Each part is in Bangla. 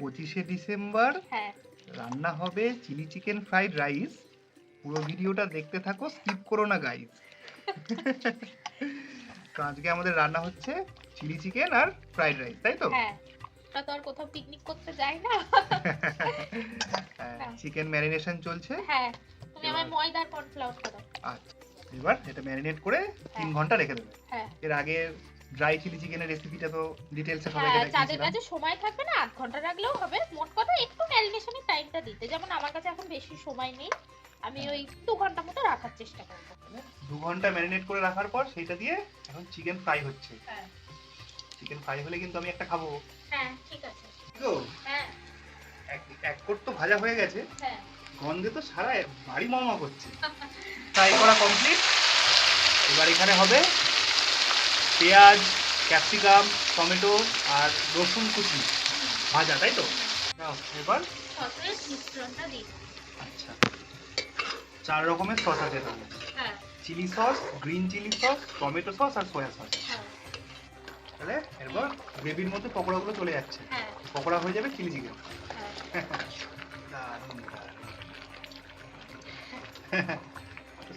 25শে ডিসেম্বর হ্যাঁ রান্না হবে চিলি চিকেন ফ্রাইড রাইস। পুরো ভিডিওটা দেখতে থাকো, স্কিপ করো না গাইস। তো আজকে আমাদের রান্না হচ্ছে চিলি চিকেন আর ফ্রাইড রাইস, তাই তো? হ্যাঁ ওটা তো আর কোথাও পিকনিক করতে যাই না। হ্যাঁ চিকেন ম্যারিনেশন চলছে। হ্যাঁ তুমি আমার ময়দার কর্নফ্লাওয়ারটা দাও। আচ্ছা, এবার এটা ম্যারিনেট করে 3 ঘন্টা রেখে দেবে। হ্যাঁ এর আগে ড্রাই চিলি চিকেনের রেসিপিটা তো ডিটেইলসে সবাইকে হ্যাঁ যাদের দেখিয়েছিলাম। কাছে সময় থাকবে না 8 ঘন্টা রাখলেও হবে। মোট কথা একটু ম্যারিনেশনের টাইমটা দিতে, যেমন আমার কাছে এখন বেশি সময় নেই, আমি ওই 2 ঘন্টা মতো রাখার চেষ্টা করব। 2 ঘন্টা ম্যারিনেট করে রাখার পর সেটা দিয়ে এখন চিকেন ফ্রাই হচ্ছে। হ্যাঁ চিকেন ফ্রাই হলে কিন্তু আমি একটা খাবো। হ্যাঁ ঠিক আছে। তো হ্যাঁ এক কোট তো ভাজা হয়ে গেছে, হ্যাঁ গন্ধে তো সারা বাড়ি মামা করছে। ফ্রাই করা কমপ্লিট। এবার এখানে হবে পেঁয়াজ, ক্যাপসিকাম, টমেটো আর রসুন কুচি ভাজা, তাই তো? নাও এবার সসের মিশ্রণটা দিই। আচ্ছা, 4 রকমের সস আছে তাহলে। হ্যাঁ chilli sauce, green chilli sauce, tomato sauce আর সয়া সস। হ্যাঁ তাহলে এরপর গ্রেভির মধ্যে পকোড়াগুলো চলে যাচ্ছে। হ্যাঁ পকোড়া হয়ে যাবে চিলি চিকেন। হ্যাঁ দারুণ দারুণ।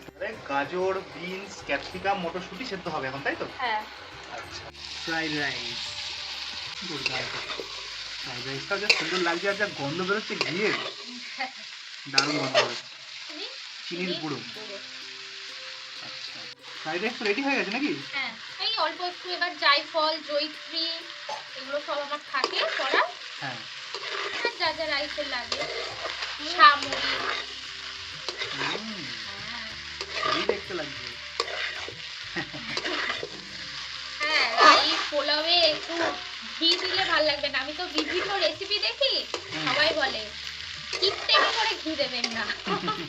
তাহলে গাজর, বিনস, ক্যাপসিকাম, মটরশুঁটি সেদ্ধ হবে এখন, তাই তো? হ্যাঁ আচ্ছা, ফ্রাইড রাইস। দুর্দান্ত। ফ্রাইড রাইসটা যা সুন্দর লাগছে আর যা গন্ধ বেরোচ্ছে ঘিয়ে, দারুণ গন্ধ বেরোচ্ছে। চিনির গুঁড়ো। আচ্ছা, ফ্রাইড রাইস তো রেডি হয়ে গেছে নাকি? হ্যাঁ এই অল্প একটু এবার জায়ফল, জয়িত্রী এগুলো সব আমার থাকে করা। হ্যাঁ। আর যা যা রাইসের লাগে, সামরি। এই দেখতে লাগছে। হ্যাঁ রাইস পোলাওয়ে একটু ঘি দিলে ভালো লাগবে না। আমি তো বিভিন্ন রেসিপি দেখি, সবাই বলে টিপটেপে করে ঘি দেবেন না,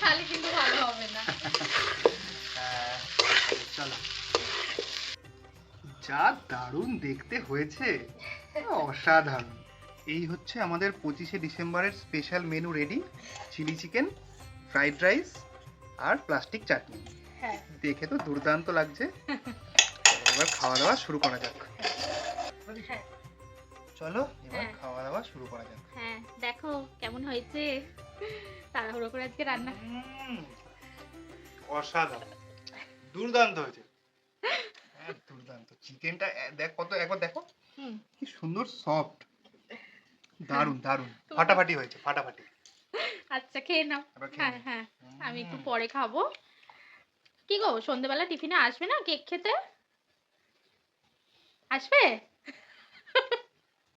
তাহলে কিন্তু ভালো হবে না। চলো, যা দারুণ দেখতে হয়েছে, অসাধারণ। এই হচ্ছে আমাদের 25শে ডিসেম্বরের special menu ready. Chilli chicken, fried rice আর প্লাস্টিক চাটনি। হ্যাঁ দেখে তো দুর্দান্ত লাগছে। এবার খাওয়া দাওয়া শুরু করা যাক। হ্যাঁ চলো এবার হ্যাঁ। খাওয়া দাওয়া শুরু করা যাক। হ্যাঁ দেখো কেমন হয়েছে, তাড়াহুড়ো করে আজকে রান্না। অসাধারণ, দুর্দান্ত হয়েছে। দুর্দান্ত চিকেনটা দেখ কত, একবার দেখো কি সুন্দর সফট, দারুণ দারুণ, ফাটাফাটি হয়েছে, ফাটাফাটি। আচ্ছা খেয়ে নাও। হ্যাঁ হ্যাঁ আমি একটু পরে খাবো। কি গো সন্ধ্যেবেলা টিফিনে আসবে না কেক খেতে? আসবে?